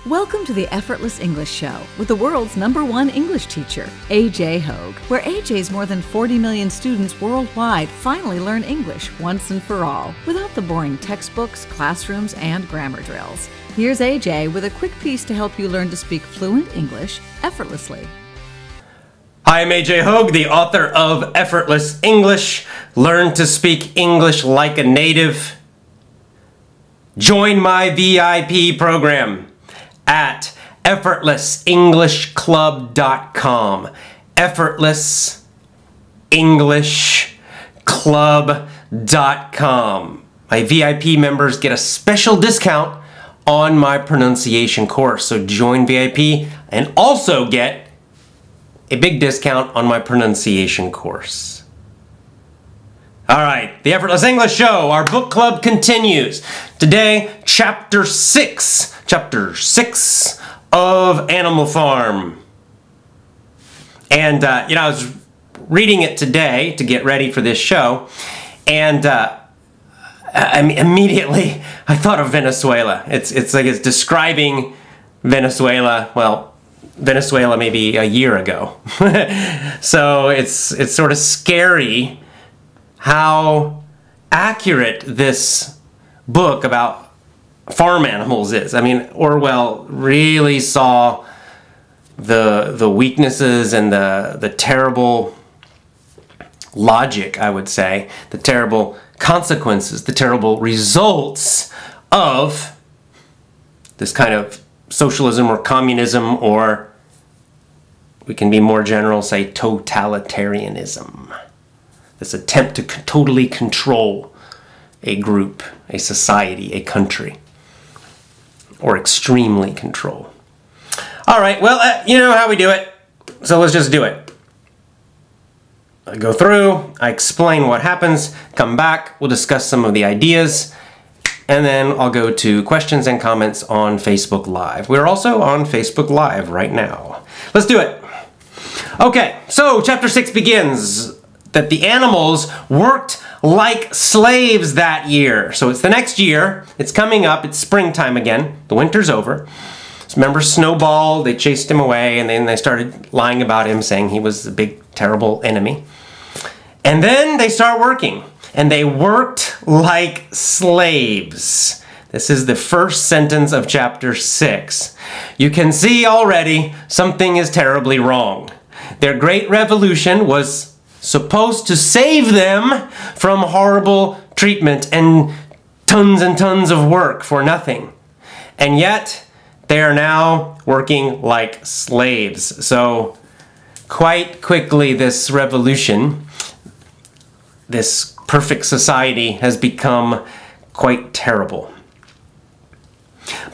Welcome to the Effortless English Show with the world's #1 English teacher, AJ Hoge, where AJ's more than 40 million students worldwide finally learn English once and for all, without the boring textbooks, classrooms, and grammar drills. Here's AJ with a quick piece to help you learn to speak fluent English effortlessly. Hi, I'm AJ Hoge, the author of Effortless English. Learn to speak English like a native. Join my VIP program at effortlessenglishclub.com. effortlessenglishclub.com. My VIP members get a special discount on my pronunciation course. So join VIP and also get a big discount on my pronunciation course. All right, the Effortless English Show, our book club continues. Today, Chapter 6 of Animal Farm. And, I was reading it today to get ready for this show, and immediately I thought of Venezuela. It's describing Venezuela, well, Venezuela maybe a year ago. So it's sort of scary how accurate this book about farm animals is. I mean, Orwell really saw the weaknesses and the terrible logic, I would say, the terrible consequences, the terrible results of this kind of socialism or communism, or we can be more general, say totalitarianism. This attempt to totally control a group, a society, a country, or extremely control. All right, well, you know how we do it, so let's just do it. I go through, I explain what happens, come back, we'll discuss some of the ideas, and then I'll go to questions and comments on Facebook Live. We're also on Facebook Live right now. Let's do it. Okay, so Chapter 6 begins that the animals worked like slaves that year. So it's the next year, it's coming up, it's springtime again, the winter's over. So remember Snowball, they chased him away, and then they started lying about him, saying he was a big, terrible enemy. And then they start working, and they worked like slaves. This is the first sentence of Chapter 6. You can see already something is terribly wrong. Their great revolution was supposed to save them from horrible treatment and tons of work for nothing. And yet, they are now working like slaves. So, quite quickly, this revolution, this perfect society, has become quite terrible.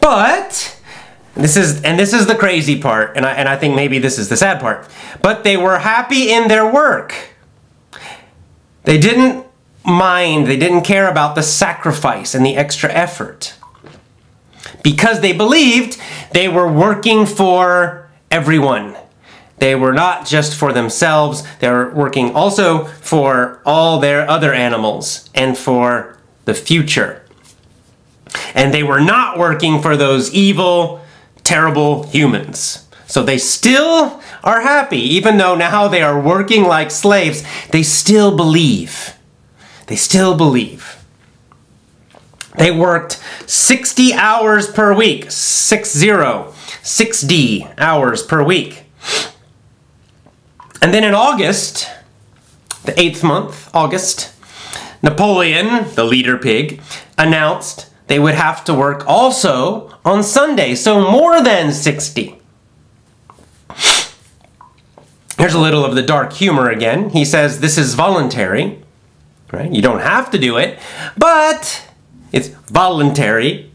But this is the crazy part, and I think maybe this is the sad part. But they were happy in their work. They didn't mind, they didn't care about the sacrifice and the extra effort, because they believed they were working for everyone. They were not just for themselves, they were working also for all their other animals and for the future. And they were not working for those evil, terrible humans. So they still are happy, even though now they are working like slaves. They still believe. They still believe. They worked 60 hours per week. 60 hours per week. And then in August, the 8th month, August, Napoleon, the leader pig, announced they would have to work also on Sunday, so more than 60. Here's a little of the dark humor again. He says this is voluntary, right? You don't have to do it, but it's voluntary.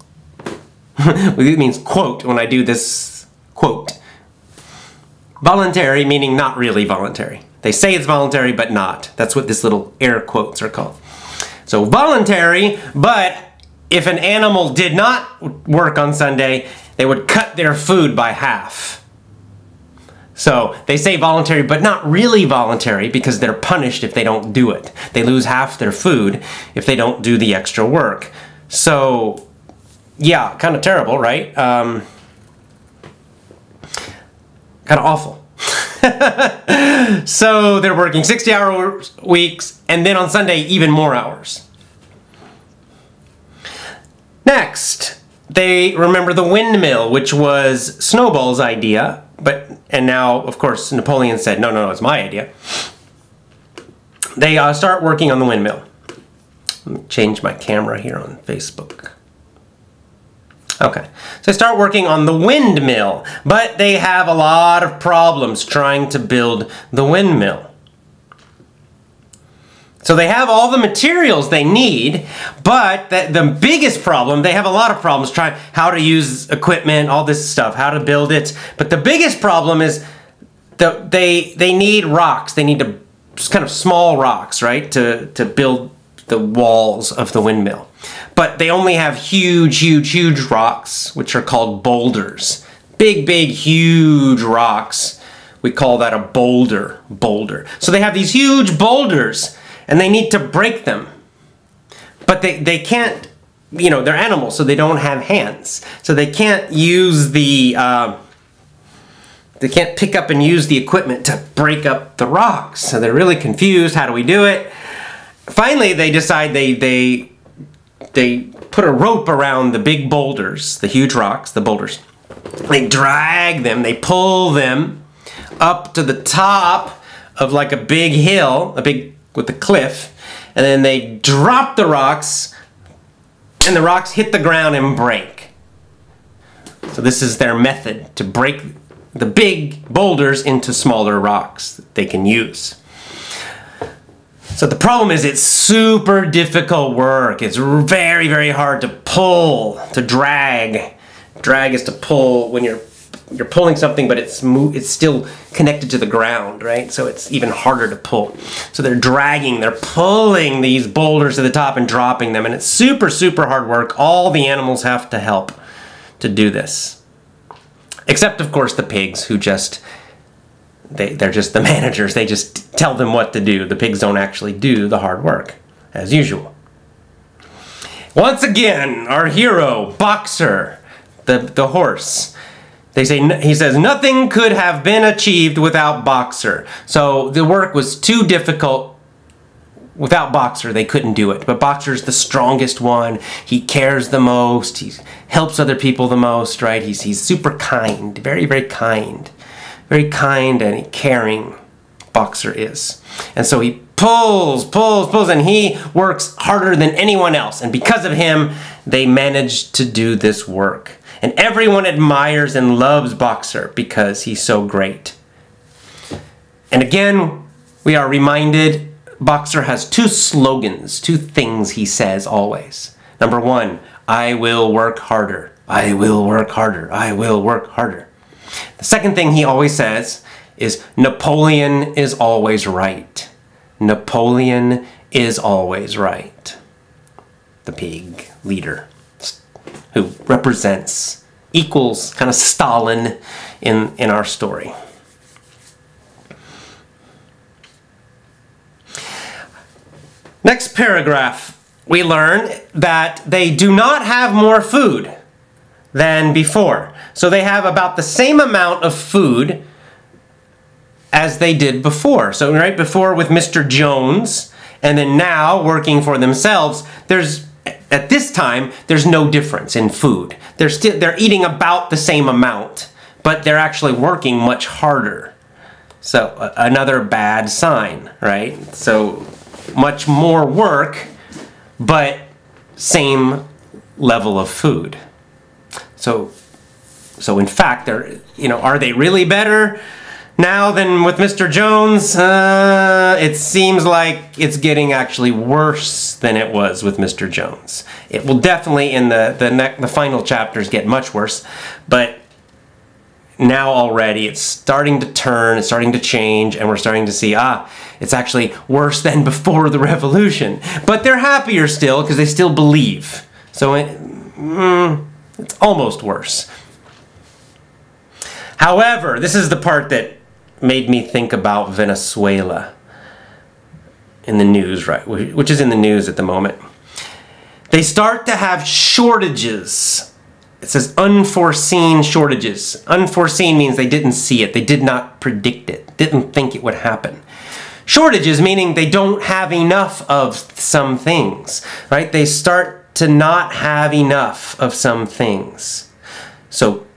It means quote when I do this quote. Voluntary meaning not really voluntary. They say it's voluntary, but not. That's what this little air quotes are called. So voluntary, but if an animal did not work on Sunday, they would cut their food by half. So they say voluntary, but not really voluntary, because they're punished if they don't do it. They lose half their food if they don't do the extra work. So, yeah, kind of terrible, right? Kind of awful. So they're working 60-hour weeks, and then on Sunday, even more hours. Next, they remember the windmill, which was Snowball's idea, and now, of course, Napoleon said, no, it's my idea. They start working on the windmill. Let me change my camera here on Facebook. Okay, so they start working on the windmill, but they have a lot of problems trying to build the windmill. So they have all the materials they need, but the biggest problem, they have a lot of problems trying how to use equipment, all this stuff, how to build it. But the biggest problem is they need rocks. They need just kind of small rocks, right, to build the walls of the windmill. But they only have huge rocks, which are called boulders. Big, huge rocks. We call that a boulder. So they have these huge boulders, and they need to break them. But they can't, they're animals, so they don't have hands. So they can't use they can't pick up and use the equipment to break up the rocks. So they're really confused. How do we do it? Finally, they decide they put a rope around the big boulders, the huge rocks, the boulders. They drag them, they pull them up to the top of like a big hill, with a cliff, and then they drop the rocks, and the rocks hit the ground and break. So this is their method to break the big boulders into smaller rocks that they can use. So the problem is it's super difficult work. It's very hard to pull, to drag. Drag is to pull when you're pulling something, but it's still connected to the ground, right? So it's even harder to pull. So they're dragging, they're pulling these boulders to the top and dropping them, and it's super hard work. All the animals have to help to do this. Except, of course, the pigs, who they're just the managers. They just tell them what to do. The pigs don't actually do the hard work, as usual. Once again, our hero, Boxer, the horse. He says, nothing could have been achieved without Boxer. So the work was too difficult. Without Boxer, they couldn't do it. But Boxer's the strongest one. He cares the most. He helps other people the most, right? He's super kind, very kind. Very kind and caring, Boxer is. And so he pulls, and he works harder than anyone else. And because of him, they manage to do this work. And everyone admires and loves Boxer because he's so great. And again, we are reminded Boxer has two slogans, two things he says always. Number one, I will work harder. I will work harder. I will work harder. The second thing he always says is Napoleon is always right. Napoleon is always right. The pig leader who equals kind of Stalin in our story. Next paragraph, we learn that they do not have more food than before. So they have about the same amount of food as they did before. So right before with Mr. Jones, and then now working for themselves, at this time, there's no difference in food. They're eating about the same amount, but they're actually working much harder. So another bad sign, right? So much more work, but same level of food. So in fact, are they really better now than with Mr. Jones? It seems like it's getting actually worse than it was with Mr. Jones. It will definitely in the final chapters get much worse, but now already it's starting to turn, it's starting to change, and we're starting to see, it's actually worse than before the revolution. But they're happier still because they still believe. So it's almost worse. However, this is the part that made me think about Venezuela in the news, right? Which is in the news at the moment. They start to have shortages it says unforeseen shortages. Unforeseen means they didn't see it. They did not predict it. Didn't think it would happen. Shortages meaning they don't have enough of some things, right? They start to not have enough of some things. So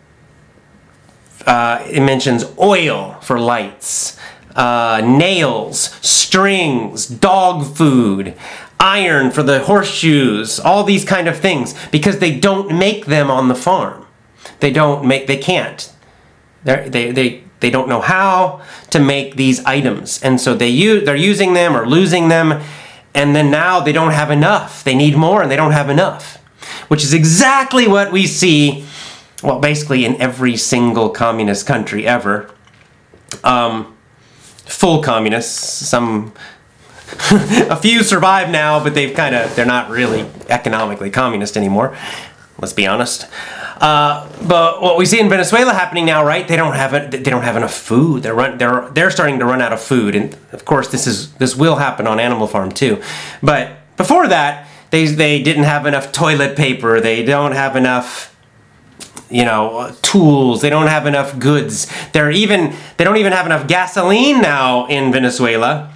it mentions oil for lights, nails, strings, dog food, iron for the horseshoes, all these kind of things, because they don't make them on the farm. They can't. They don't know how to make these items, and so they're using them or losing them, and then now they don't have enough. They need more and they don't have enough, which is exactly what we see, well, basically in every single communist country ever. Full communists, a few survive now, but they're not really economically communist anymore, let's be honest. But what we see in Venezuela happening now, right? They don't have enough food. They're starting to run out of food, and of course this will happen on Animal Farm too. But before that, they didn't have enough toilet paper. They don't have enough, tools. They don't have enough goods. They don't even have enough gasoline now in Venezuela,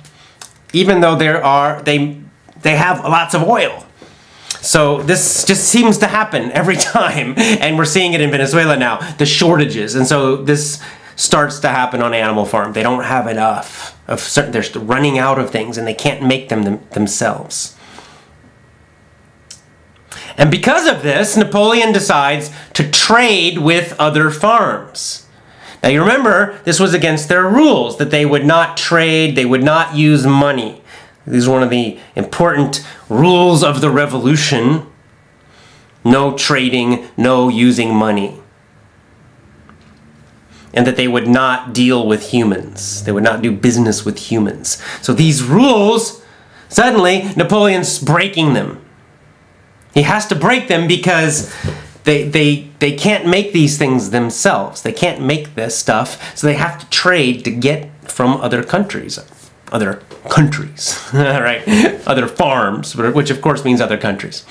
even though they have lots of oil. So this just seems to happen every time, and we're seeing it in Venezuela now, the shortages. And so this starts to happen on Animal Farm. They don't have enough of certain, they're running out of things and they can't make them themselves. And because of this, Napoleon decides to trade with other farms. Now you remember, this was against their rules, that they would not trade, they would not use money. These are one of the important rules of the revolution. No trading, no using money. And that they would not deal with humans. They would not do business with humans. So these rules, suddenly Napoleon's breaking them. He has to break them because they can't make these things themselves. They can't make this stuff, so they have to trade to get from other countries. Right? Other farms, which of course means other countries.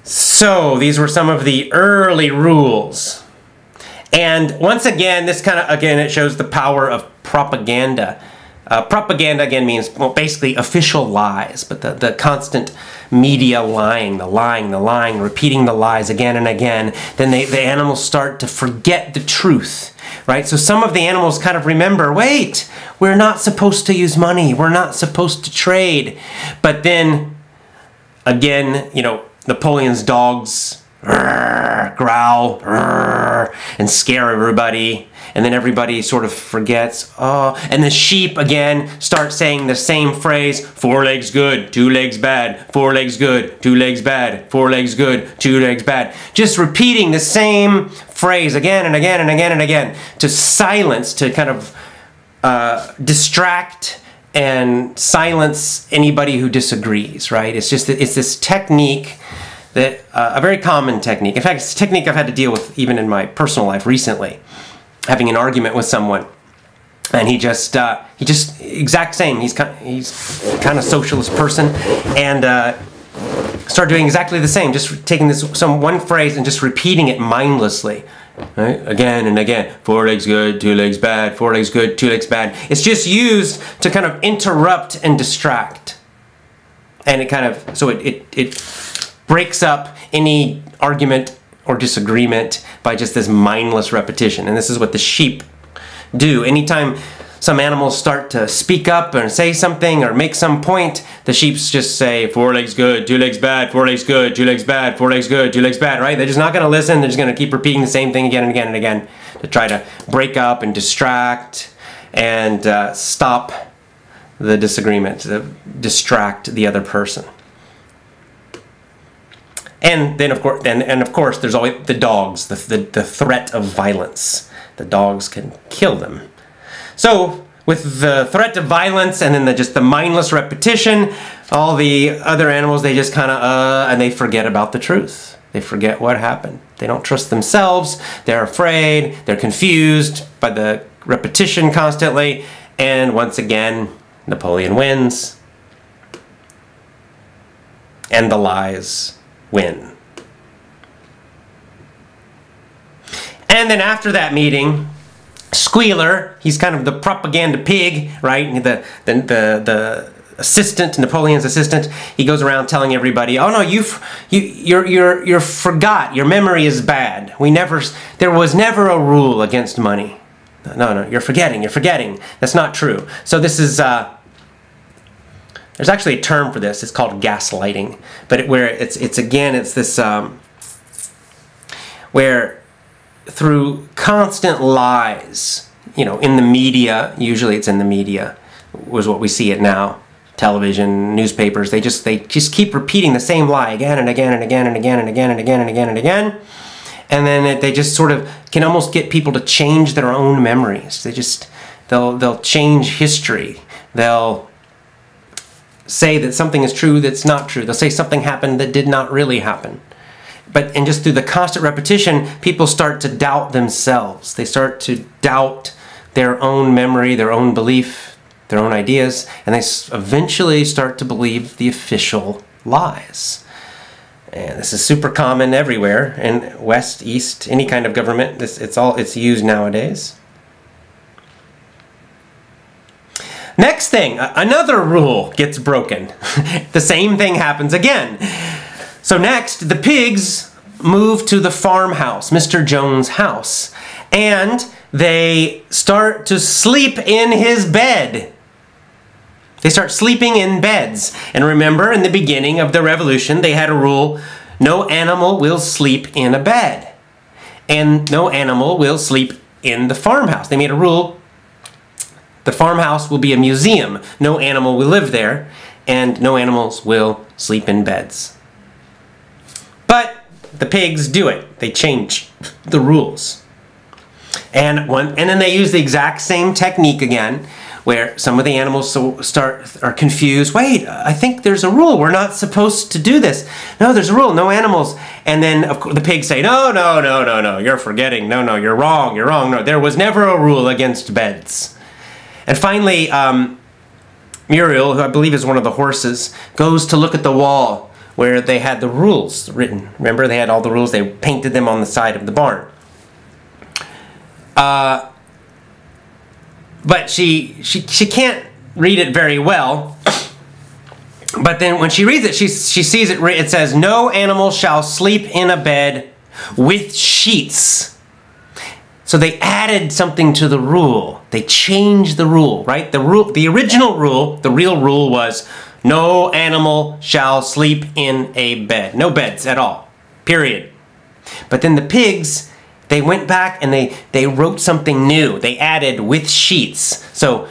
So these were some of the early rules. And once again, it shows the power of propaganda. Propaganda again means, well, basically official lies, but the constant media lying, the lying, repeating the lies again and again. Then the animals start to forget the truth, right? So some of the animals kind of remember, wait, we're not supposed to use money, we're not supposed to trade. But then, again, Napoleon's dogs growl and scare everybody. And then everybody sort of forgets. Oh, and the sheep again start saying the same phrase: 4 legs good, 2 legs bad, 4 legs good, 2 legs bad, 4 legs good, 2 legs bad. Just repeating the same phrase again and again and again and again to silence, to kind of distract and silence anybody who disagrees, right? It's this technique that a very common technique. In fact, it's a technique I've had to deal with even in my personal life recently. Having an argument with someone, and he just exact same. He's kind of socialist person, and start doing exactly the same. Just taking one phrase and just repeating it mindlessly, right? Again and again. 4 legs good, 2 legs bad. 4 legs good, 2 legs bad. It's just used to kind of interrupt and distract, and it breaks up any argument or disagreement by just this mindless repetition. And this is what the sheep do. Anytime some animals start to speak up and say something or make some point, the sheep just say 4 legs good, 2 legs bad, 4 legs good, 2 legs bad, 4 legs good, 2 legs bad, right? They're just not going to listen. They're just going to keep repeating the same thing again and again and again to try to break up and distract and stop the disagreement, to distract the other person. And then, of course, there's always the dogs, the threat of violence. The dogs can kill them. So, with the threat of violence and then just the mindless repetition, all the other animals, they just kind of, and they forget about the truth. They forget what happened. They don't trust themselves. They're afraid. They're confused by the repetition constantly. And once again, Napoleon wins. And the lies win. And then after that meeting, Squealer, he's kind of the propaganda pig, right? The assistant, Napoleon's assistant. He goes around telling everybody, "Oh no, you're forgot. Your memory is bad. There was never a rule against money. No, you're forgetting. That's not true." So this is there's actually a term for this. It's called gaslighting, but where through constant lies, in the media, usually it's in the media, was what we see it now, television, newspapers, they just keep repeating the same lie again and again and again and again and again and again and again and again, and then they just sort of can almost get people to change their own memories. They'll change history. They'll say that something is true that's not true. They'll say something happened that did not really happen. And just through the constant repetition, people start to doubt themselves. They start to doubt their own memory, their own belief, their own ideas, and they eventually start to believe the official lies. And this is super common everywhere, in West, East, any kind of government. It's used nowadays. Next thing, another rule gets broken. The same thing happens again. So next, the pigs move to the farmhouse, Mr. Jones' house, and they start to sleep in his bed. They start sleeping in beds. And remember, in the beginning of the revolution, they had a rule: no animal will sleep in a bed. And no animal will sleep in the farmhouse. They made a rule: the farmhouse will be a museum. No animal will live there, and no animals will sleep in beds. But the pigs do it. They change the rules. And then they use the exact same technique again, where some of the animals are confused. Wait, I think there's a rule. We're not supposed to do this. No, there's a rule. No animals. And then of course, the pigs say, no, you're forgetting. No, you're wrong. No, there was never a rule against beds. And finally, Muriel, who I believe is one of the horses, goes to look at the wall where they had the rules written. Remember, they had all the rules. They painted them on the side of the barn. But she can't read it very well. But then when she reads it, she sees it. It says, "No animal shall sleep in a bed with sheets." So they added something to the rule. They changed the rule, right? The original rule, the real rule was, no animal shall sleep in a bed. No beds at all, period. But then the pigs, they went back and they wrote something new. They added with sheets. So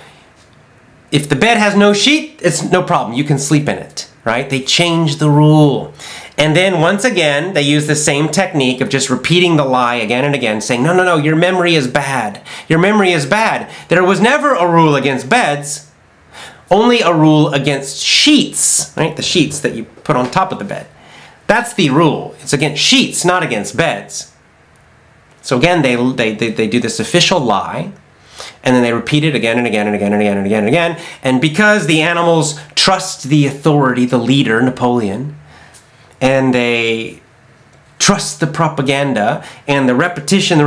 if the bed has no sheet, it's no problem. You can sleep in it, right? They changed the rule. And then once again, they use the same technique of just repeating the lie again and again, saying, no, your memory is bad. Your memory is bad. There was never a rule against beds. Only a rule against sheets, right? The sheets that you put on top of the bed. That's the rule. It's against sheets, not against beds. So again, they do this official lie, and then they repeat it again and again and again and again and again and again. And because the animals trust the authority, the leader, Napoleon, and they trust the propaganda and the repetition,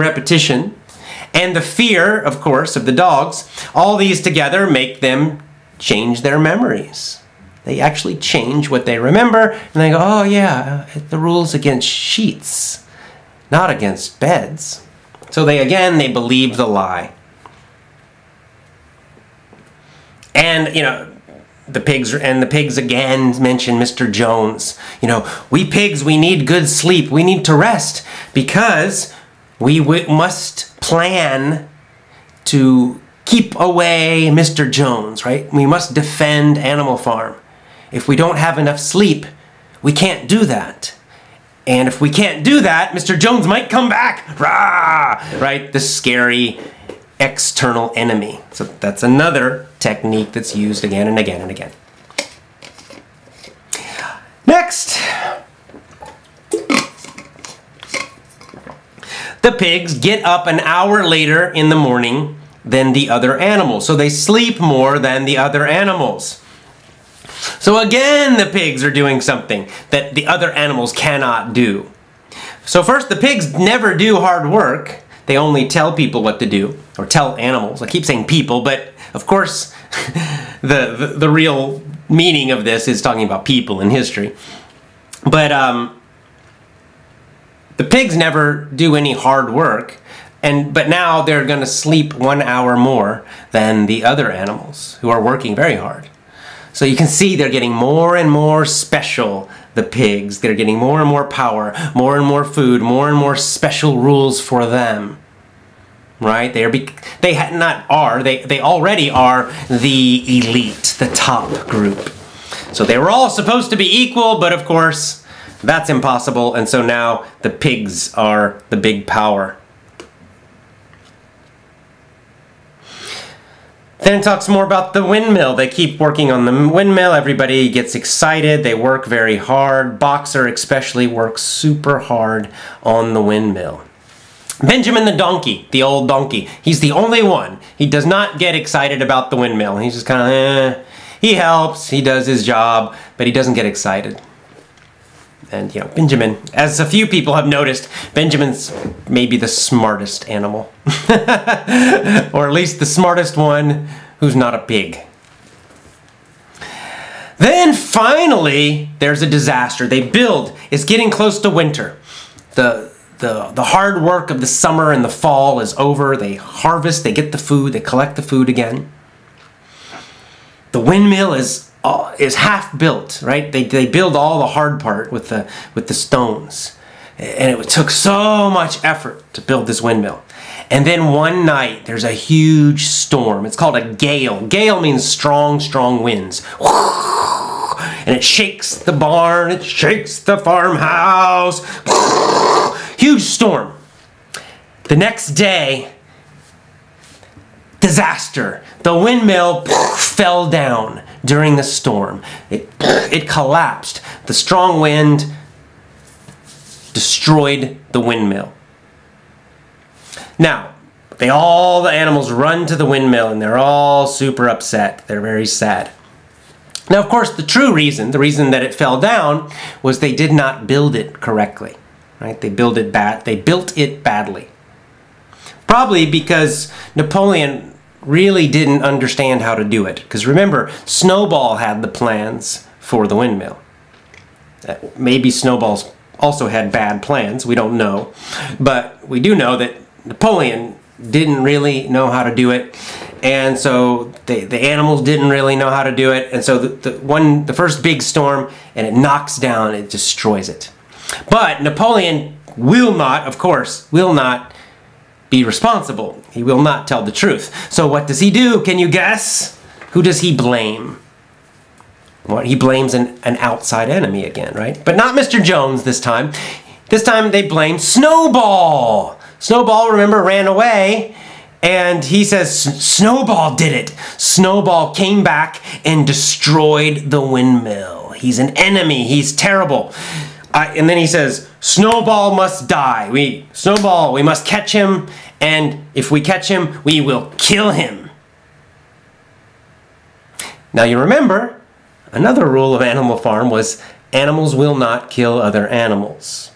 and the fear, of course, of the dogs, all these together make them change their memories. They actually change what they remember, and they go, oh yeah, the rule's against sheets, not against beds. So they believe the lie. And, the pigs again mention Mr. Jones. We pigs, we need good sleep. We need to rest because we must plan to keep away Mr. Jones, right? We must defend Animal Farm. If we don't have enough sleep, we can't do that. And if we can't do that, Mr. Jones might come back. Rah! Right? The scary external enemy. So that's another technique that's used again and again and again. Next, the pigs get up an hour later in the morning than the other animals. So they sleep more than the other animals. So again, the pigs are doing something that the other animals cannot do. So first, the pigs never do hard work. They only tell people what to do, or tell animals. I keep saying people, but of course, the real meaning of this is talking about people in history. But the pigs never do any hard work, but now they're going to sleep 1 hour more than the other animals who are working very hard. So you can see they're getting more and more special, the pigs. They're getting more and more power, more and more food, more and more special rules for them. Right? They already are the elite, the top group. So they were all supposed to be equal, but of course, that's impossible. And so now the pigs are the big power. Then it talks more about the windmill. They keep working on the windmill. Everybody gets excited. They work very hard. Boxer especially works super hard on the windmill. Benjamin the donkey, the old donkey, he's the only one. He does not get excited about the windmill. He's just kind of, he helps, he does his job, but he doesn't get excited. And, you know, Benjamin, as a few people have noticed, Benjamin's maybe the smartest animal. Or at least the smartest one who's not a pig. Then finally, there's a disaster. They build. It's getting close to winter. The hard work of the summer and the fall is over. They harvest, they get the food, they collect the food again. The windmill is half built, right? They build all the hard part with the stones. And it took so much effort to build this windmill. And then one night, there's a huge storm. It's called a gale. Gale means strong, strong winds. And it shakes the barn, it shakes the farmhouse. Huge storm. The next day, disaster. The windmill fell down during the storm. It collapsed. The strong wind destroyed the windmill. Now, all the animals run to the windmill and they're all super upset. They're very sad. Now, of course, the true reason, the reason that it fell down, was they did not build it correctly. Right? They built it badly. Probably because Napoleon really didn't understand how to do it. Because remember, Snowball had the plans for the windmill. Maybe Snowball's also had bad plans, we don't know. But we do know that Napoleon didn't really know how to do it. And so the animals didn't really know how to do it. And so the first big storm, and it knocks down, it destroys it. But Napoleon will not, of course, will not be responsible. He will not tell the truth. So what does he do? Can you guess? Who does he blame? Well, he blames an outside enemy again, right? But not Mr. Jones this time. This time they blame Snowball. Snowball, remember, ran away. And he says, Snowball did it. Snowball came back and destroyed the windmill. He's an enemy. He's terrible. And then he says, Snowball must die. Snowball, we must catch him. And if we catch him, we will kill him. Now you remember, another rule of Animal Farm was animals will not kill other animals.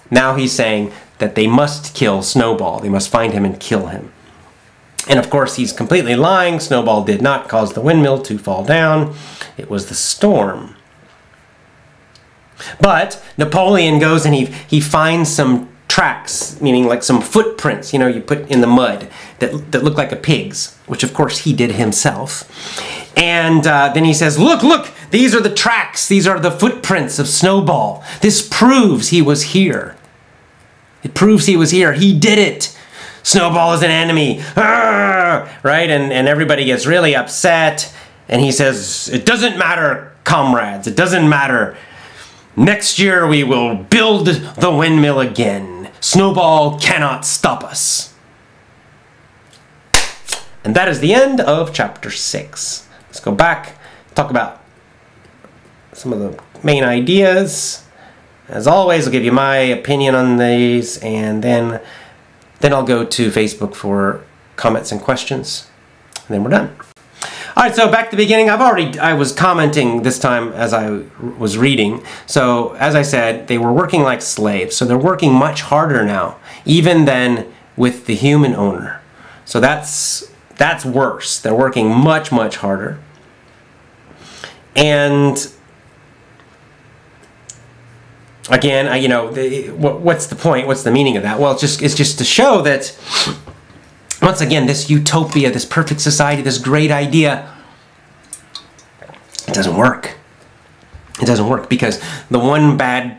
Now he's saying that they must kill Snowball. They must find him and kill him. And of course, he's completely lying. Snowball did not cause the windmill to fall down. It was the storm. But Napoleon goes and he finds some tracks, meaning like some footprints, you know, you put in the mud that look like a pig's, which of course he did himself. And then he says, look, these are the tracks. These are the footprints of Snowball. This proves he was here. It proves he was here. He did it. Snowball is an enemy. Arr! Right? And everybody gets really upset. And he says, it doesn't matter, comrades. It doesn't matter. Next year we will build the windmill again. Snowball cannot stop us. And that is the end of chapter 6. Let's go back, talk about some of the main ideas. As always, I'll give you my opinion on these, and then I'll go to Facebook for comments and questions, and then we're done. All right, so back to the beginning. I was commenting this time as I was reading. So as I said, they were working like slaves. So they're working much harder now, even than with the human owner. So that's worse. They're working much, much harder. And again, what's the point? What's the meaning of that? Well, it's just to show that, once again, this utopia, this perfect society, this great idea, it doesn't work. It doesn't work because the one bad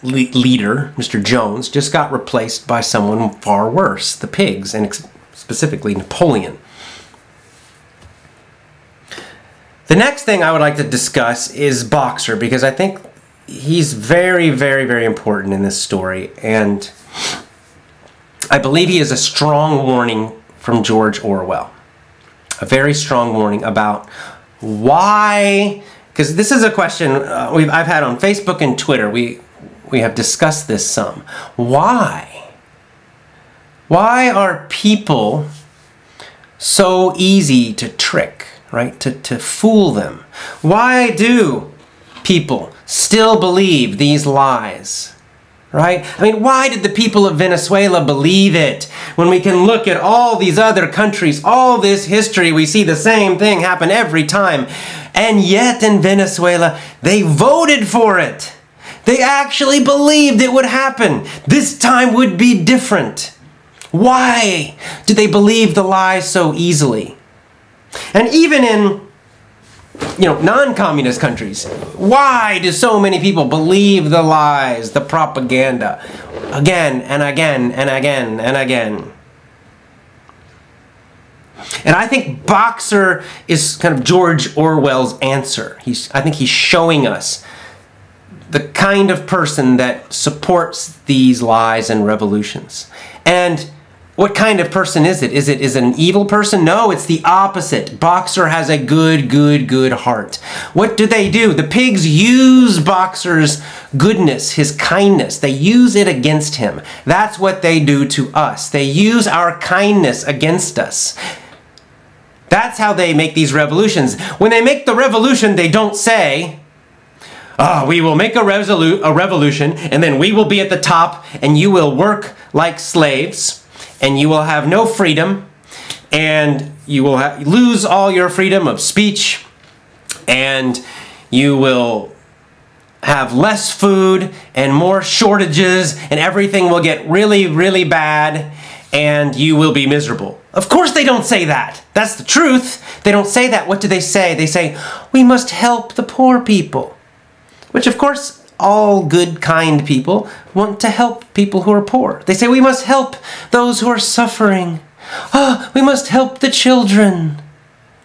leader, Mr. Jones, just got replaced by someone far worse, the pigs, and specifically Napoleon. The next thing I would like to discuss is Boxer, because I think he's very, very, very important in this story, and I believe he is a strong warning from George Orwell. A very strong warning about why, because this is a question I've had on Facebook and Twitter. We have discussed this some. Why? Why are people so easy to trick, right? To fool them? Why do people still believe these lies? Right? I mean, why did the people of Venezuela believe it? When we can look at all these other countries, all this history, we see the same thing happen every time. And yet in Venezuela, they voted for it. They actually believed it would happen. This time would be different. Why did they believe the lies so easily? And even in non-communist countries, why do so many people believe the lies, the propaganda, again and again and again and again? And I think Boxer is kind of George Orwell's answer. I think he's showing us the kind of person that supports these lies and revolutions. And what kind of person is it? Is it an evil person? No, it's the opposite. Boxer has a good heart. What do? The pigs use Boxer's goodness, his kindness. They use it against him. That's what they do to us. They use our kindness against us. That's how they make these revolutions. When they make the revolution, they don't say, we will make a revolution, and then we will be at the top, and you will work like slaves, and you will have no freedom, and you will lose all your freedom of speech, and you will have less food and more shortages, and everything will get really, really bad, and you will be miserable. Of course they don't say that. That's the truth. They don't say that. What do they say? They say, we must help the poor people. Which, of course, all good, kind people want to help people who are poor. They say, we must help those who are suffering. We must help the children.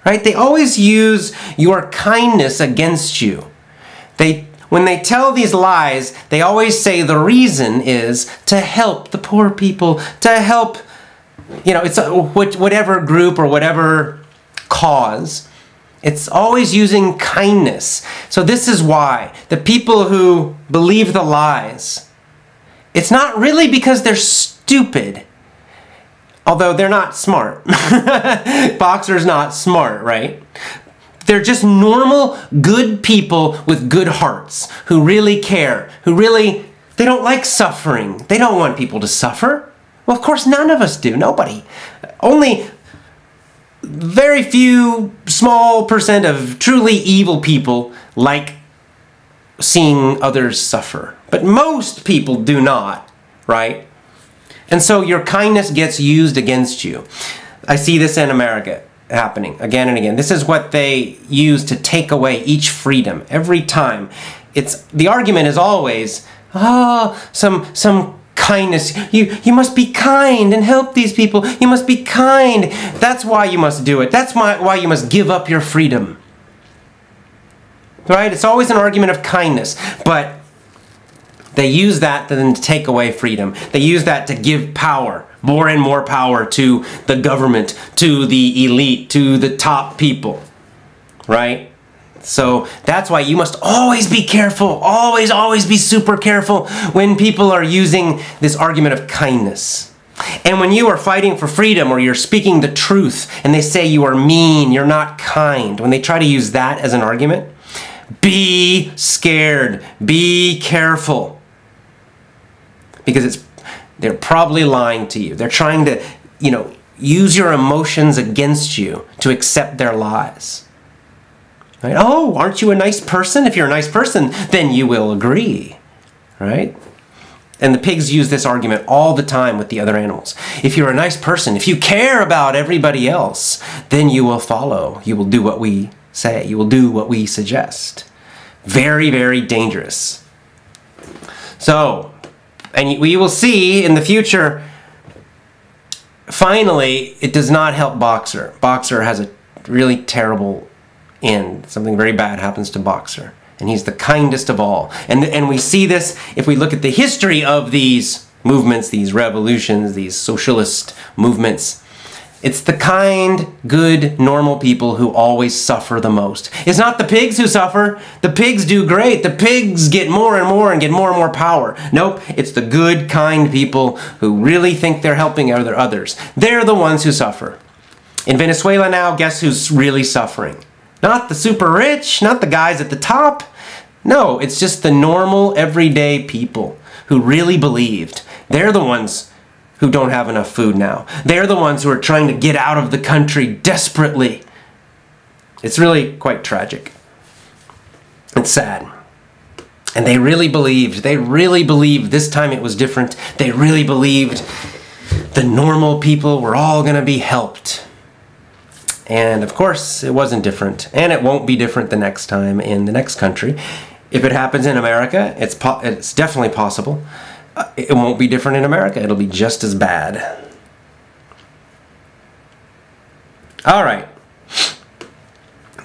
Right? They always use your kindness against you. When they tell these lies, they always say the reason is to help the poor people, to help, it's whatever group or whatever cause. It's always using kindness. So this is why the people who believe the lies, it's not really because they're stupid, although they're not smart. Boxer's not smart, right? They're just normal, good people with good hearts who really care, they don't like suffering. They don't want people to suffer. Well, of course, none of us do. Nobody. Only very few, small percent of truly evil people like seeing others suffer. But most people do not, right? And so your kindness gets used against you. I see this in America happening again and again. This is what they use to take away each freedom every time. The argument is always, some kindness. You must be kind and help these people. You must be kind. That's why you must do it. That's why you must give up your freedom. Right? It's always an argument of kindness. But they use that then to take away freedom. They use that to give power, more and more power to the government, to the elite, to the top people. Right? So that's why you must always be careful, always be super careful when people are using this argument of kindness. And when you are fighting for freedom or you're speaking the truth and they say you are mean, you're not kind, when they try to use that as an argument, be scared, be careful. Because they're probably lying to you. They're trying to, use your emotions against you to accept their lies. Right? Oh, aren't you a nice person? If you're a nice person, then you will agree. Right? And the pigs use this argument all the time with the other animals. If you're a nice person, if you care about everybody else, then you will follow. You will do what we say. You will do what we suggest. Very, very dangerous. So, and we will see in the future, finally, it does not help Boxer. Boxer has a really terrible end. Something very bad happens to Boxer. And he's the kindest of all. And we see this if we look at the history of these movements, these revolutions, these socialist movements. It's the kind, good, normal people who always suffer the most. It's not the pigs who suffer. The pigs do great. The pigs get more and more and get more and more power. Nope, it's the good, kind people who really think they're helping others. They're the ones who suffer. In Venezuela now, guess who's really suffering? Not the super rich, not the guys at the top. No, it's just the normal, everyday people who really believed. They're the ones who don't have enough food now. They're the ones who are trying to get out of the country desperately. It's really quite tragic. It's sad. And they really believed this time it was different. They really believed the normal people were all going to be helped. And of course, it wasn't different. And it won't be different the next time in the next country. If it happens in America, it's definitely possible. It won't be different in America. It'll be just as bad. All right.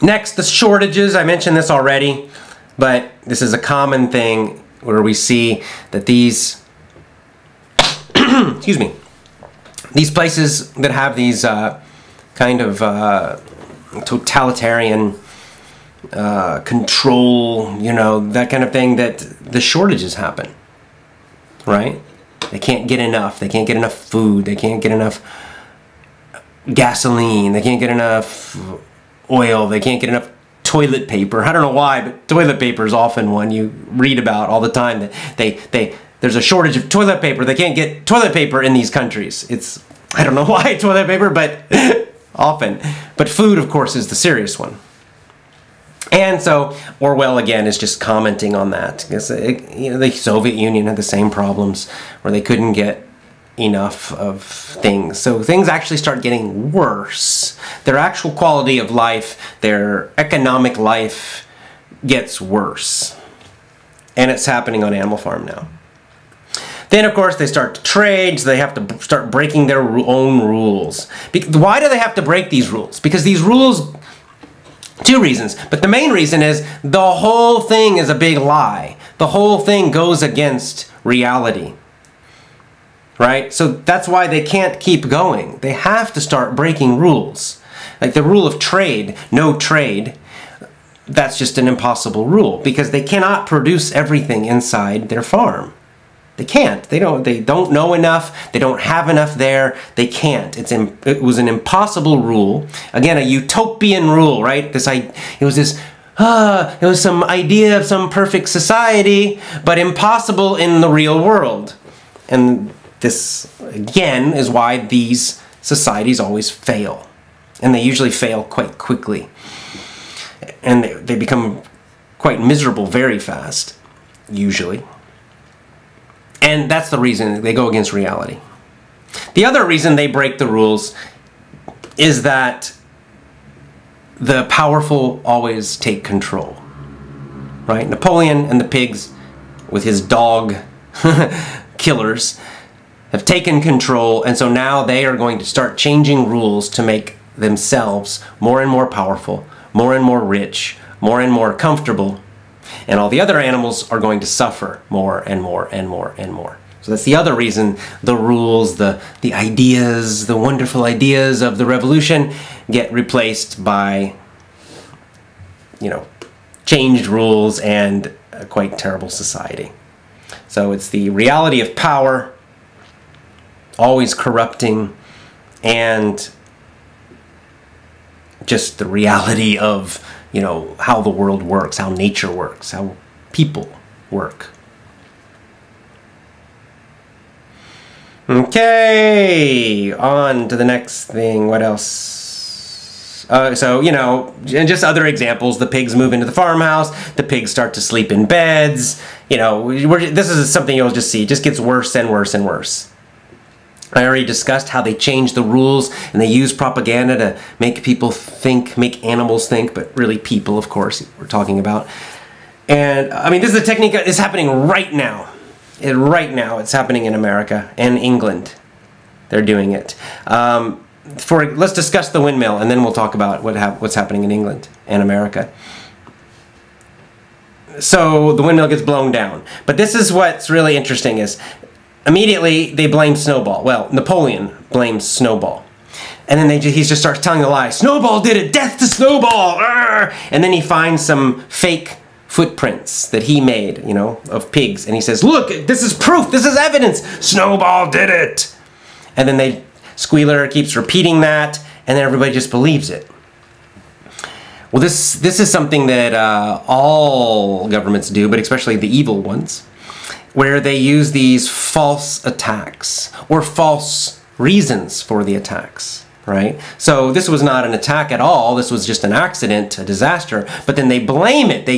Next, the shortages. I mentioned this already, but this is a common thing where we see that these, excuse me, these places that have these kind of totalitarian control, that kind of thing, that the shortages happen. Right? They can't get enough. They can't get enough food. They can't get enough gasoline. They can't get enough oil. They can't get enough toilet paper. I don't know why, but toilet paper is often one you read about all the time. That there's a shortage of toilet paper. They can't get toilet paper in these countries. I don't know why toilet paper, but often. But food, of course, is the serious one. And so Orwell again is just commenting on that. Because the Soviet Union had the same problems where they couldn't get enough of things. So things actually start getting worse. Their actual quality of life, their economic life gets worse. And it's happening on Animal Farm now. Then, of course, they start to trade, so they have to start breaking their own rules. Why do they have to break these rules? Because these rules... Two reasons, but the main reason is the whole thing is a big lie. The whole thing goes against reality. Right? So that's why they can't keep going. They have to start breaking rules. Like the rule of trade, no trade, that's just an impossible rule because they cannot produce everything inside their farm. They can't. They don't know enough. They don't have enough there. They can't. It was an impossible rule. Again, a utopian rule, right? It was some idea of some perfect society, but impossible in the real world. And this, again, is why these societies always fail. And they usually fail quite quickly. And they become quite miserable very fast, usually. And that's the reason they go against reality. The other reason they break the rules is that the powerful always take control. Right? Napoleon and the pigs, with his dog killers, have taken control, and so now they are going to start changing rules to make themselves more and more powerful, more and more rich, more and more comfortable. And all the other animals are going to suffer more and more and more and more. So that's the other reason the rules, the ideas, the wonderful ideas of the revolution get replaced by, changed rules and a quite terrible society. So it's the reality of power always corrupting, and just the reality of, you know, how the world works, how nature works, how people work. Okay, on to the next thing. What else? So, you know, and just other examples. The pigs move into the farmhouse. The pigs start to sleep in beds. You know, this is something you'll just see. It just gets worse and worse and worse. I already discussed how they change the rules and they use propaganda to make people think, make animals think, but really people, of course, we're talking about. And, I mean, this is a technique that's happening right now. Right now, it's happening in America and England. They're doing it. Let's discuss the windmill, and then we'll talk about what's happening in England and America. So the windmill gets blown down. But this is what's really interesting is, immediately they blame Snowball. Well, Napoleon blames Snowball. And then he just starts telling a lie. Snowball did it! Death to Snowball! Arr! And then he finds some fake footprints that he made, you know, of pigs. And he says, look, this is proof, this is evidence! Snowball did it! And then Squealer keeps repeating that, and then everybody just believes it. Well, this is something that all governments do, but especially the evil ones, where they use these false attacks or false reasons for the attacks, right? So this was not an attack at all. This was just an accident, a disaster, but then they blame it.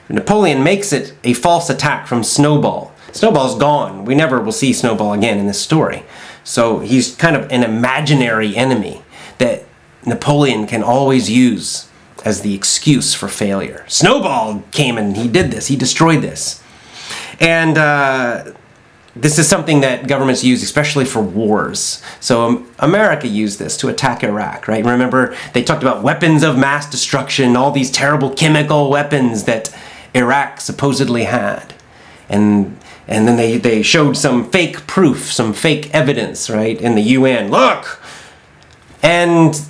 Napoleon makes it a false attack from Snowball. Snowball's gone. We never will see Snowball again in this story. So he's kind of an imaginary enemy that Napoleon can always use as the excuse for failure. Snowball came and he did this, he destroyed this. And this is something that governments use especially for wars. So America used this to attack Iraq, right? Remember, they talked about weapons of mass destruction, all these terrible chemical weapons that Iraq supposedly had. And then they showed some fake proof, some fake evidence, right, in the UN. Look! And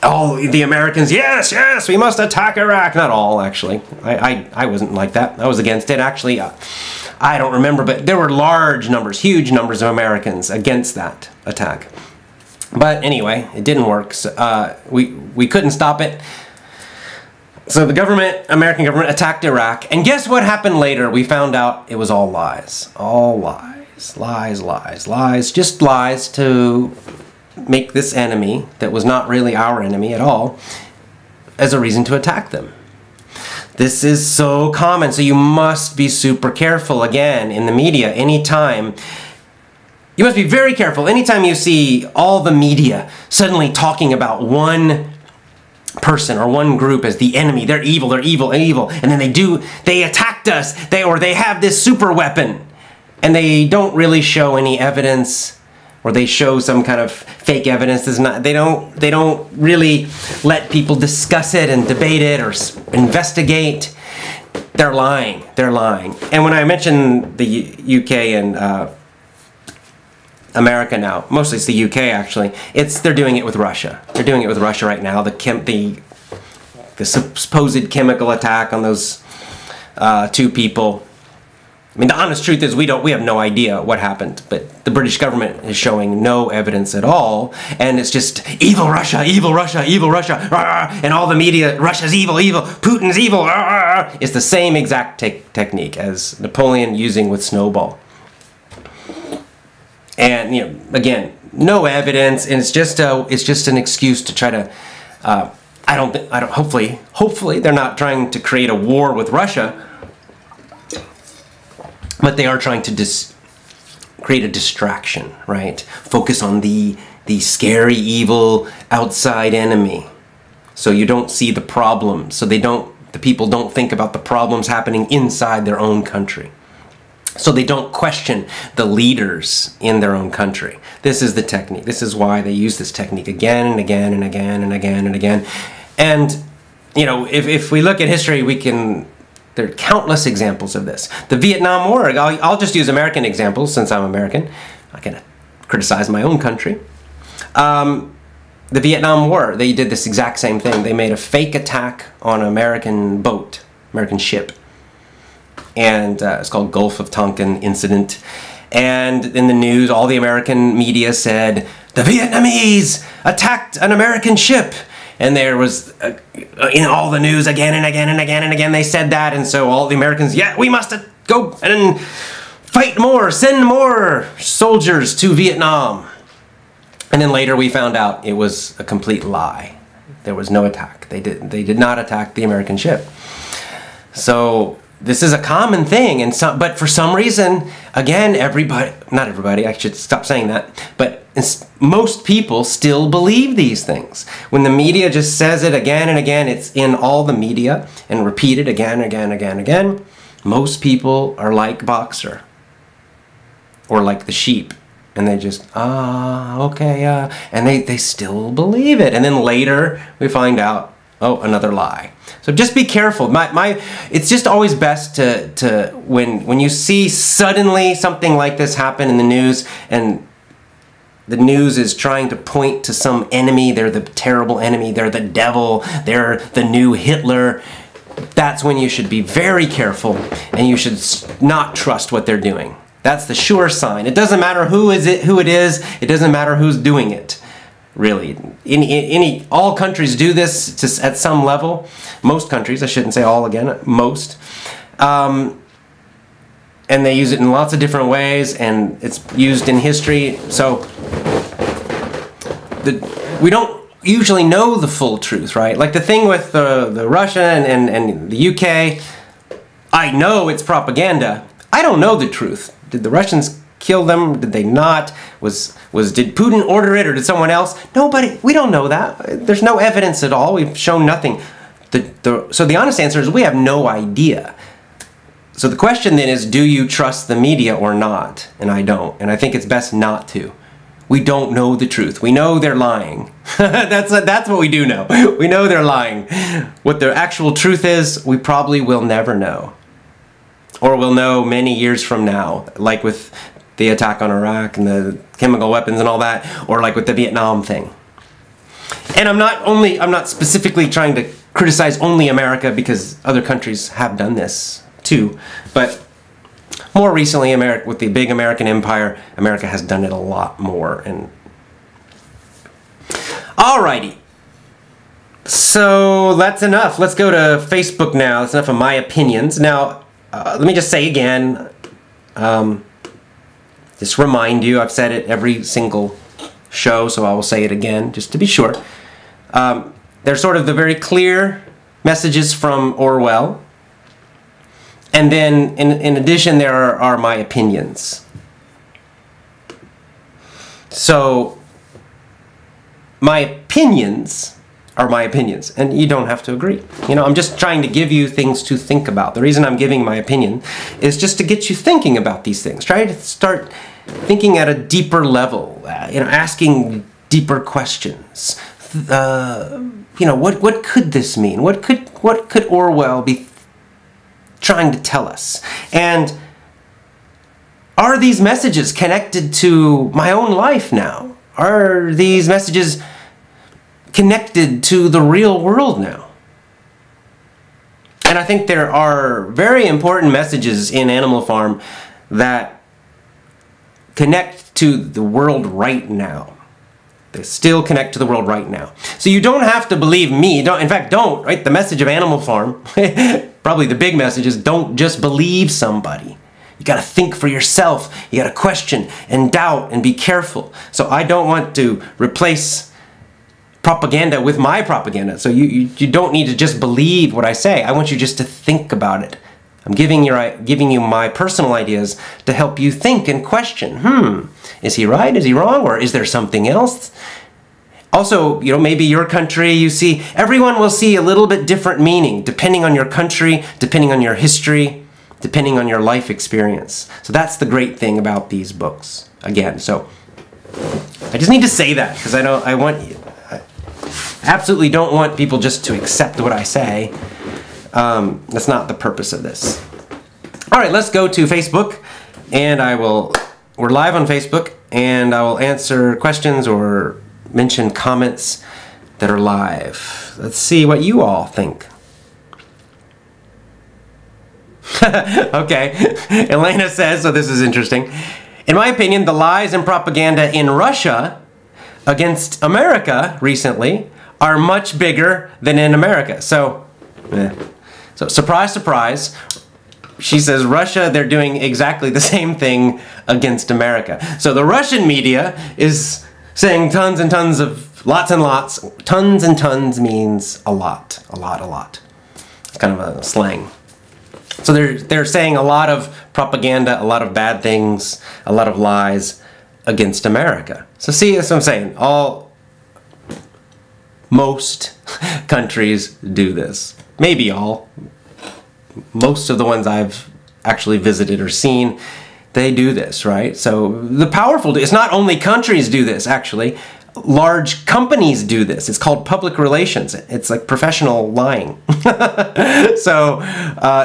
all the Americans, yes, yes, we must attack Iraq. Not all, actually. I wasn't like that. I was against it, actually. I don't remember, but there were large numbers, huge numbers of Americans against that attack. But anyway, it didn't work. So, we couldn't stop it. So the American government attacked Iraq, and guess what happened later? We found out it was all lies. All lies. Lies, lies, lies. Just lies to make this enemy, that was not really our enemy at all, as a reason to attack them. This is so common, so you must be super careful, again, in the media, anytime. You must be very careful anytime you see all the media suddenly talking about one person or one group as the enemy. They're evil, they're evil, they're evil. And then they attacked us, or they have this super weapon. And they don't really show any evidence, or they show some kind of fake evidence. They don't really let people discuss it and debate it or investigate. They're lying. They're lying. And when I mention the UK and America now, mostly it's the UK actually, they're doing it with Russia. They're doing it with Russia right now. The supposed chemical attack on those two people. I mean, the honest truth is we have no idea what happened, but the British government is showing no evidence at all, and it's just evil Russia, evil Russia, evil Russia, rah, and all the media, Russia's evil, evil, Putin's evil, rah. It's the same exact technique as Napoleon using with Snowball. And, you know, again, no evidence, and it's just an excuse to try to, hopefully they're not trying to create a war with Russia, but they are trying to create a distraction, right? Focus on the scary, evil, outside enemy. So you don't see the problems. So the people don't think about the problems happening inside their own country. So they don't question the leaders in their own country. This is the technique. This is why they use this technique again and again and again and again and again. And, you know, if we look at history, there are countless examples of this. The Vietnam War, I'll just use American examples since I'm American. I can criticize my own country. The Vietnam War, they did this exact same thing. They made a fake attack on an American boat, American ship. And it's called Gulf of Tonkin incident. And in the news, all the American media said, the Vietnamese attacked an American ship. And there was, in all the news again and again and again and again, they said that. And so all the Americans, yeah, we must go and fight more, send more soldiers to Vietnam. And then later we found out it was a complete lie. There was no attack. They did not attack the American ship. So this is a common thing, but for some reason, again, not everybody, I should stop saying that, but most people still believe these things. When the media just says it again and again, it's in all the media and repeated again, again, again, again. Most people are like Boxer or like the sheep, and they just, okay, and they still believe it. And then later we find out, oh, another lie. So just be careful. It's just always best to when you see suddenly something like this happen in the news, and the news is trying to point to some enemy, they're the terrible enemy, they're the devil, they're the new Hitler. That's when you should be very careful, and you should not trust what they're doing. That's the sure sign. It doesn't matter who it is. It doesn't matter who's doing it. Really, all countries do this at some level. Most countries, I shouldn't say all again, most. And they use it in lots of different ways, and it's used in history. So we don't usually know the full truth, right? Like the thing with the Russia and the UK, I know it's propaganda. I don't know the truth. Did the Russians kill them? Did they not? Did Putin order it, or did someone else? Nobody. We don't know that. There's no evidence at all. We've shown nothing. So the honest answer is we have no idea. So the question then is, do you trust the media or not? And I don't. And I think it's best not to. We don't know the truth. We know they're lying. That's what we do know. We know they're lying. What the actual truth is, we probably will never know. Or we'll know many years from now, like with the attack on Iraq and the chemical weapons and all that, or like with the Vietnam thing. And I'm not specifically trying to criticize only America, because other countries have done this too, but more recently, with the big American empire, America has done it a lot more. And alrighty, so that's enough. Let's go to Facebook now. That's enough of my opinions. Now, let me just say again, just remind you, I've said it every single show, so I will say it again, just to be sure. There's sort of the very clear messages from Orwell, and then in addition there are my opinions. So my opinions are my opinions, and you don't have to agree. You know, I'm just trying to give you things to think about. The reason I'm giving my opinion is just to get you thinking about these things. Try to start thinking at a deeper level, you know, asking deeper questions. You know, what could this mean? What could Orwell be trying to tell us? And are these messages connected to my own life now? Are these messages connected to the real world now? And I think there are very important messages in Animal Farm that connect to the world right now. They still connect to the world right now. So you don't have to believe me. In fact, don't, right? The message of Animal Farm, probably the big message, is don't just believe somebody. You got to think for yourself. You got to question and doubt and be careful. So I don't want to replace propaganda with my propaganda. So you don't need to just believe what I say. I want you just to think about it. I'm giving you my personal ideas to help you think and question. Is he right? Is he wrong? Or is there something else? Also, you know, maybe your country, you see, everyone will see a little bit different meaning depending on your country, depending on your history, depending on your life experience. So that's the great thing about these books. Again, so I just need to say that because I absolutely don't want people just to accept what I say. That's not the purpose of this. All right, let's go to Facebook, and we're live on Facebook, and I will answer questions or mention comments that are live. Let's see what you all think. Okay, Elena says, so this is interesting. In my opinion, the lies and propaganda in Russia against America recently are much bigger than in America. So surprise, surprise. She says Russia, they're doing exactly the same thing against America. So the Russian media is saying tons and tons of, lots and lots. Tons and tons means a lot, a lot, a lot. It's kind of a slang. So they're saying a lot of propaganda, a lot of bad things, a lot of lies against America. So see, that's what I'm saying. Most countries do this. Maybe all. Most of the ones I've actually visited or seen, they do this, right? So the powerful do. It's not only countries do this, actually. Large companies do this. It's called public relations. It's like professional lying. So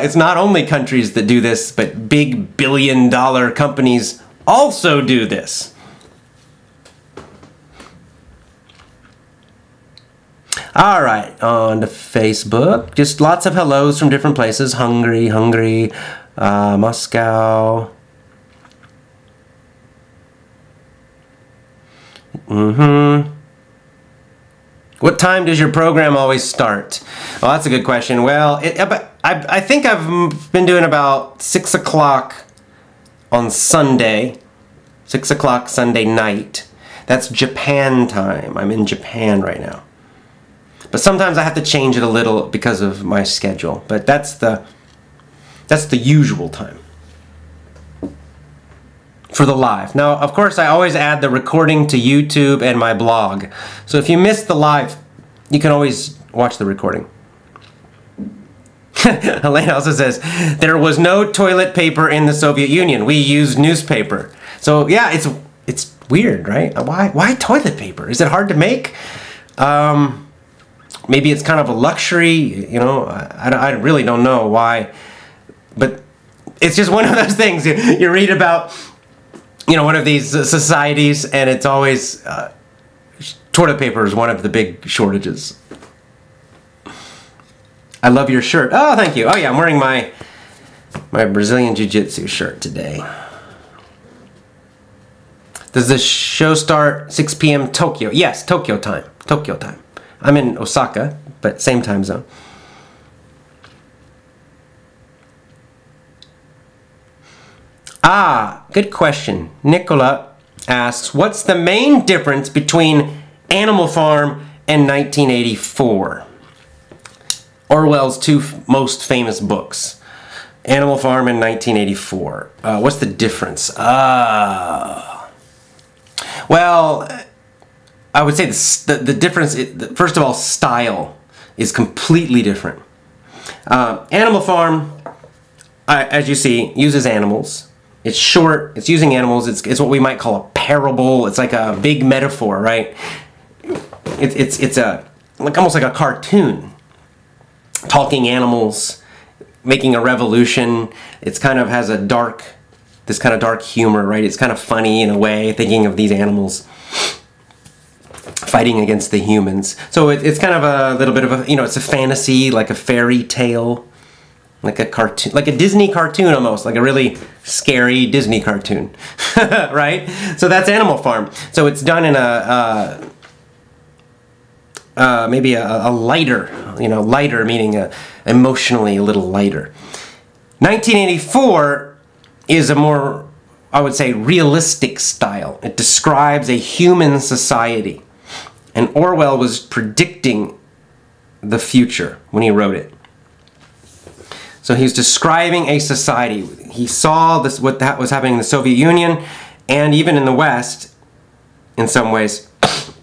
it's not only countries that do this, but big billion-dollar companies also do this. All right, on to Facebook. Just lots of hellos from different places. Hungary, Moscow. What time does your program always start? Well, that's a good question. Well, I think I've been doing about 6 o'clock on Sunday. 6 o'clock Sunday night. That's Japan time. I'm in Japan right now. But sometimes I have to change it a little because of my schedule. But that's the usual time for the live. Now, of course, I always add the recording to YouTube and my blog. So if you missed the live, you can always watch the recording. Helena also says, there was no toilet paper in the Soviet Union. We used newspaper. So yeah, it's weird, right? Why toilet paper? Is it hard to make? Maybe it's kind of a luxury, you know, I really don't know why, but it's just one of those things. You read about, you know, one of these societies, and it's always, toilet paper is one of the big shortages. I love your shirt. Oh, thank you. Oh yeah, I'm wearing my Brazilian Jiu-Jitsu shirt today. Does the show start 6 p.m. Tokyo? Yes, Tokyo time. Tokyo time. I'm in Osaka, but same time zone. Ah, good question. Nicola asks, what's the main difference between Animal Farm and 1984? Orwell's two most famous books. Animal Farm and 1984. What's the difference? Well, I would say the difference, first of all, style is completely different. Animal Farm, as you see, uses animals. It's short, it's using animals, it's what we might call a parable. It's like a big metaphor, right? It's almost like a cartoon. Talking animals, making a revolution. It's kind of has this kind of dark humor, right? It's kind of funny in a way, thinking of these animals fighting against the humans. So it's kind of a little bit of a, you know, it's a fantasy, like a fairy tale, like a cartoon, like a Disney cartoon almost, like a really scary Disney cartoon, right? So that's Animal Farm. So it's done in a maybe a lighter, you know, lighter meaning emotionally a little lighter. 1984 is a more, I would say, realistic style. It describes a human society. And Orwell was predicting the future when he wrote it. So he's describing a society. He saw this, what that was happening in the Soviet Union and even in the West in some ways.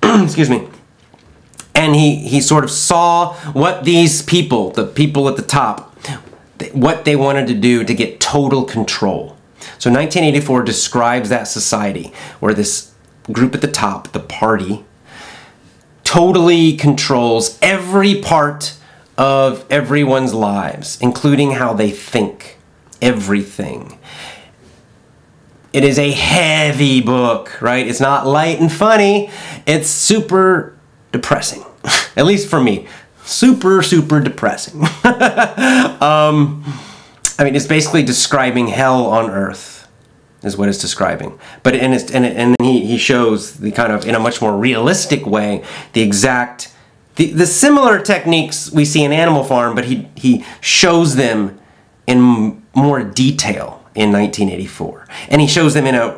Excuse me. And he sort of saw what these people, the people at the top, what they wanted to do to get total control. So 1984 describes that society where this group at the top, the party, totally controls every part of everyone's lives, including how they think. Everything. It is a heavy book, right? It's not light and funny. It's super depressing. At least for me. Super, super depressing. I mean, it's basically describing hell on earth. is what it's describing. But and then he shows the kind of, in a much more realistic way, the exact, the similar techniques we see in Animal Farm, but he shows them in more detail in 1984. And he shows them in a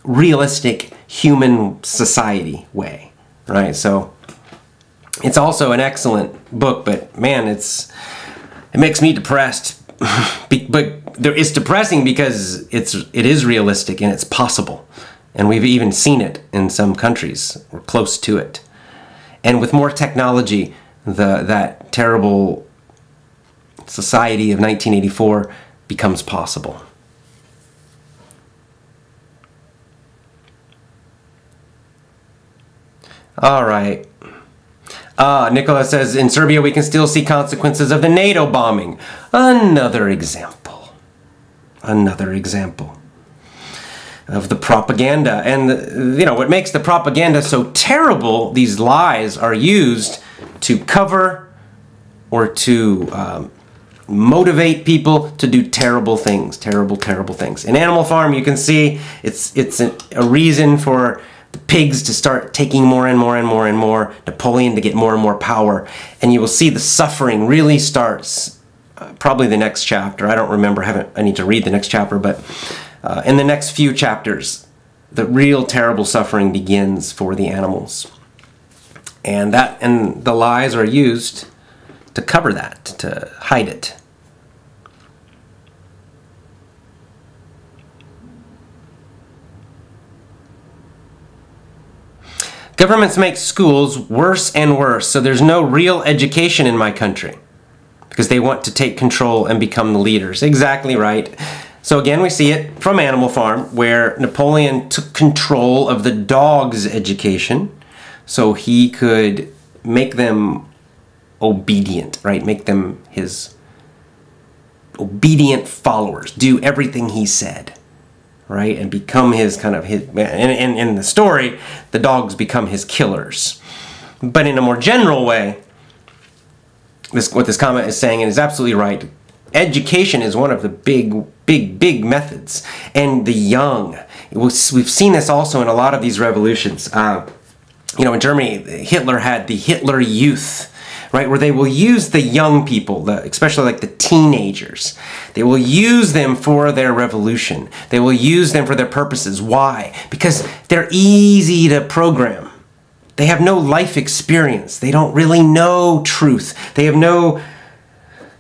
realistic human society way, right? So it's also an excellent book, but man, it makes me depressed. But it's depressing because it is realistic and it's possible, and we've even seen it in some countries. We're close to it, and with more technology, that terrible society of 1984 becomes possible. All right. Nicholas says, in Serbia we can still see consequences of the NATO bombing. Another example. Another example of the propaganda. And, you know, what makes the propaganda so terrible, these lies are used to cover or to motivate people to do terrible things. Terrible, terrible things. In Animal Farm, you can see it's a reason for the pigs to start taking more and more and more and more, Napoleon to get more and more power, and you will see the suffering really starts probably the next chapter. I don't remember, I need to read the next chapter, but in the next few chapters, the real terrible suffering begins for the animals. And the lies are used to cover that, to hide it. Governments make schools worse and worse, so there's no real education in my country because they want to take control and become the leaders. Exactly right. So again, we see it from Animal Farm, where Napoleon took control of the dogs' education so he could make them obedient, right? Make them his obedient followers, do everything he said. Right, and become his kind of his. And in the story, the dogs become his killers. But in a more general way, what this comment is saying, and is absolutely right. Education is one of the big methods, and the young. We've seen this also in a lot of these revolutions. You know, in Germany, Hitler had the Hitler Youth. Right, where they will use the young people, especially like the teenagers. They will use them for their revolution. They will use them for their purposes. Why? Because they're easy to program. They have no life experience. They don't really know truth. They have no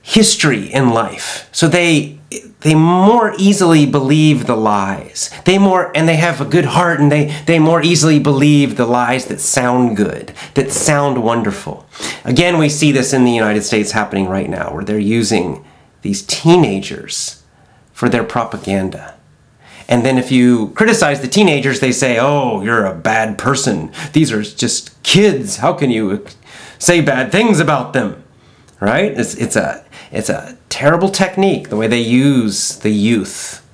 history in life. So they more easily believe the lies. And they have a good heart, and they more easily believe the lies that sound good, that sound wonderful. Again, we see this in the United States happening right now, where they're using these teenagers for their propaganda. And then if you criticize the teenagers, they say, oh, you're a bad person. These are just kids. How can you say bad things about them? Right? It's a terrible technique, the way they use the youth.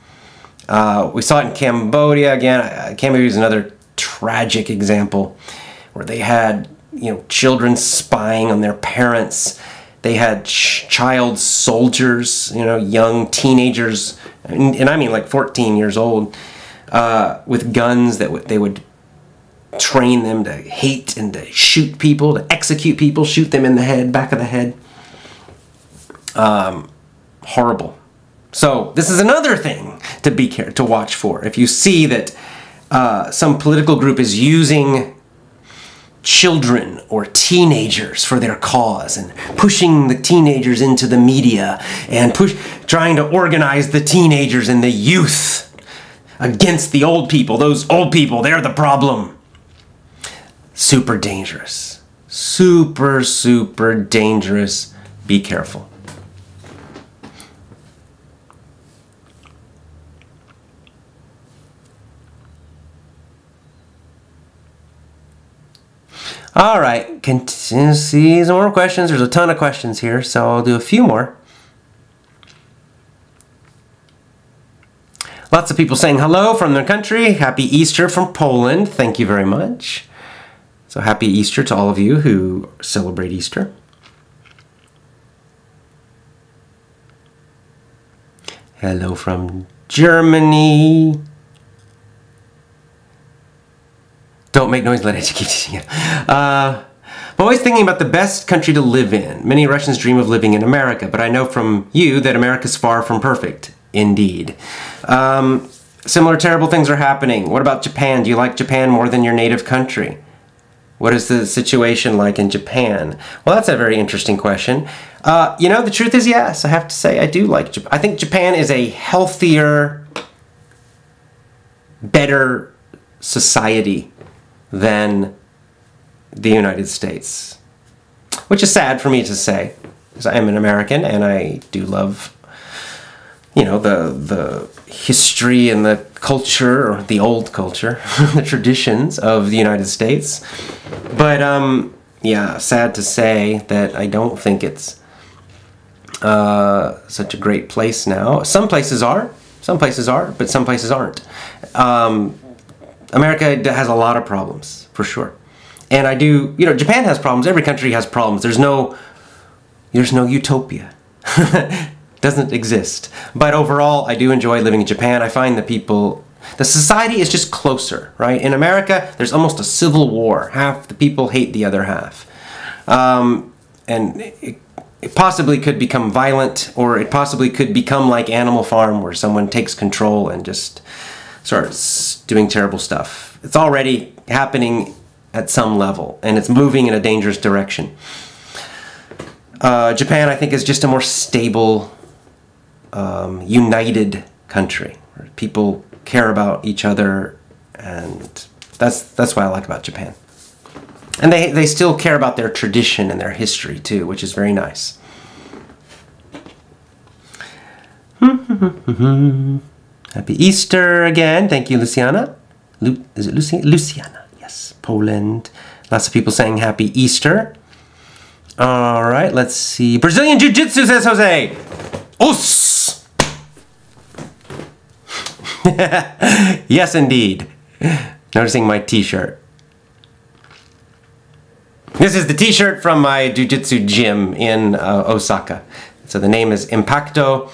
We saw it in Cambodia. Again, Cambodia is another tragic example where they had, you know, children spying on their parents. They had child soldiers, you know, young teenagers, and I mean like 14 years old, with guns that they would train them to hate and to shoot people, to execute people, shoot them in the head, back of the head. Horrible. So this is another thing to watch for. If you see that some political group is using children or teenagers for their cause and pushing the teenagers into the media and trying to organize the teenagers and the youth against the old people. Those old people, they're the problem. Super dangerous. Super, super dangerous. Be careful. All right, continue to see some more questions. There's a ton of questions here, so I'll do a few more. Lots of people saying hello from their country. Happy Easter from Poland. Thank you very much. So happy Easter to all of you who celebrate Easter. Hello from Germany. Don't make noise, let AJ keep teaching it. I'm always thinking about the best country to live in. Many Russians dream of living in America, but I know from you that America's far from perfect. Indeed. Similar terrible things are happening. What about Japan? Do you like Japan more than your native country? What is the situation like in Japan? Well, that's a very interesting question. You know, the truth is yes, I have to say I do like Japan. I think Japan is a healthier, better society than the United States. Which is sad for me to say, because I am an American and I do love, you know, the history and the culture, or the old culture, the traditions of the United States. But, yeah, sad to say that I don't think it's such a great place now. Some places are, but some places aren't. America has a lot of problems, for sure. And I do, you know, Japan has problems. Every country has problems. There's no utopia. Doesn't exist. But overall, I do enjoy living in Japan. I find the society is just closer, right? In America, there's almost a civil war. Half the people hate the other half. And it possibly could become violent, or it possibly could become like Animal Farm, where someone takes control and just starts doing terrible stuff. It's already happening at some level, and it's moving in a dangerous direction. Japan, I think, is just a more stable, united country. Where people care about each other, and that's what I like about Japan. And they still care about their tradition and their history too, which is very nice. Happy Easter again. Thank you, Luciana. Is it Luciana? Yes, Poland. Lots of people saying Happy Easter. All right, let's see. Brazilian Jiu-Jitsu, says Jose. Os! Yes, indeed. Noticing my t-shirt. This is the t-shirt from my jiu-jitsu gym in Osaka. So the name is Impacto.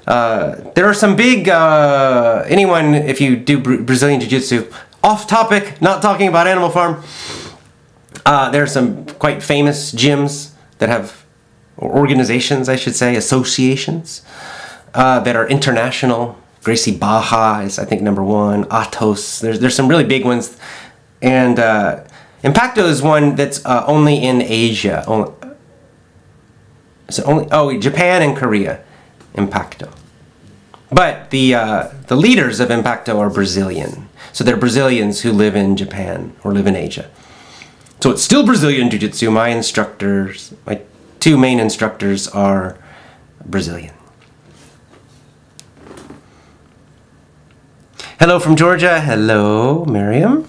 There are some big, anyone, if you do Brazilian Jiu-Jitsu, off topic, not talking about Animal Farm, there are some quite famous gyms that have, or organizations, I should say, associations, that are international. Gracie Baja is, I think, #1. Atos, there's some really big ones. And Impacto is one that's only in Asia. Japan and Korea. Impacto. But the leaders of Impacto are Brazilian. So they're Brazilians who live in Japan or live in Asia. So it's still Brazilian Jiu-Jitsu. My two main instructors are Brazilian. Hello from Georgia. Hello, Miriam.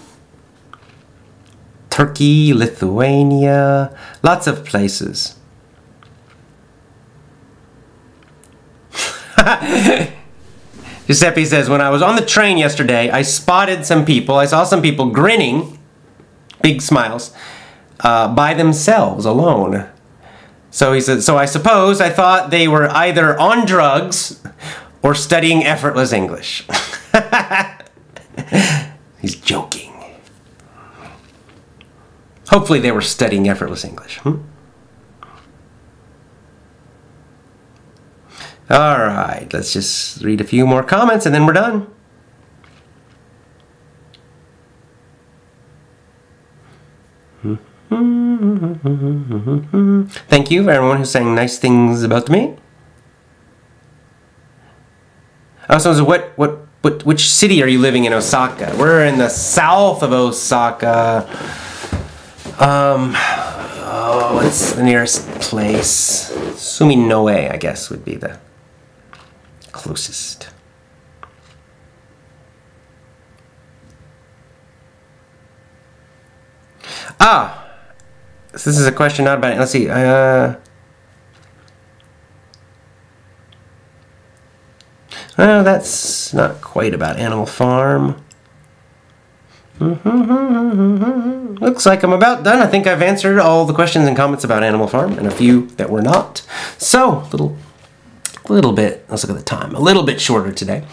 Turkey, Lithuania, lots of places. Giuseppe says, when I was on the train yesterday, I spotted some people. I saw some people grinning, big smiles, by themselves, alone. So he said, so I suppose I thought they were either on drugs or studying effortless English. He's joking. Hopefully they were studying effortless English. All right, let's just read a few more comments and then we're done. Thank you for everyone who's saying nice things about me. Oh, so which city are you living in, Osaka? We're in the south of Osaka. What's the nearest place? Suminoe, I guess, would be the closest. So this is a question not about it. Let's see. That's not quite about Animal Farm. Looks like I'm about done. I think I've answered all the questions and comments about Animal Farm, and a few that were not. So, a little bit, let's look at the time, a little bit shorter today.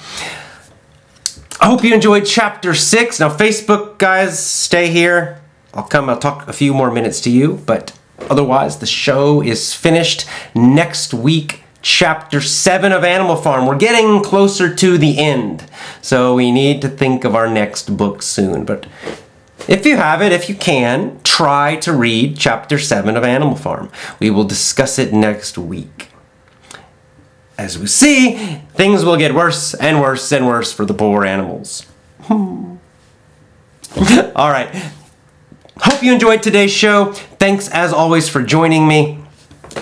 I hope you enjoyed chapter 6. Now, Facebook guys, stay here. I'll talk a few more minutes to you, but otherwise, the show is finished. Next week, chapter 7 of Animal Farm. We're getting closer to the end, so we need to think of our next book soon. But if you have it, if you can, try to read chapter 7 of Animal Farm. We will discuss it next week. As we see, things will get worse and worse and worse for the poor animals. All right. Hope you enjoyed today's show. Thanks, as always, for joining me.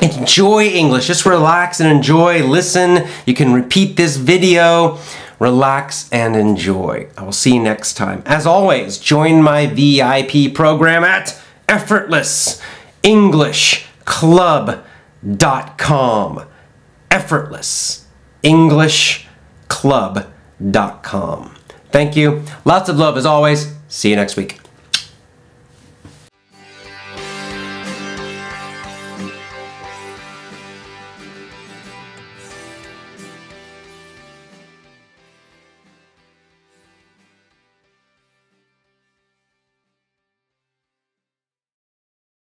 Enjoy English. Just relax and enjoy. Listen. You can repeat this video. Relax and enjoy. I will see you next time. As always, join my VIP program at EffortlessEnglishClub.com. EffortlessEnglishClub.com. Thank you. Lots of love as always. See you next week.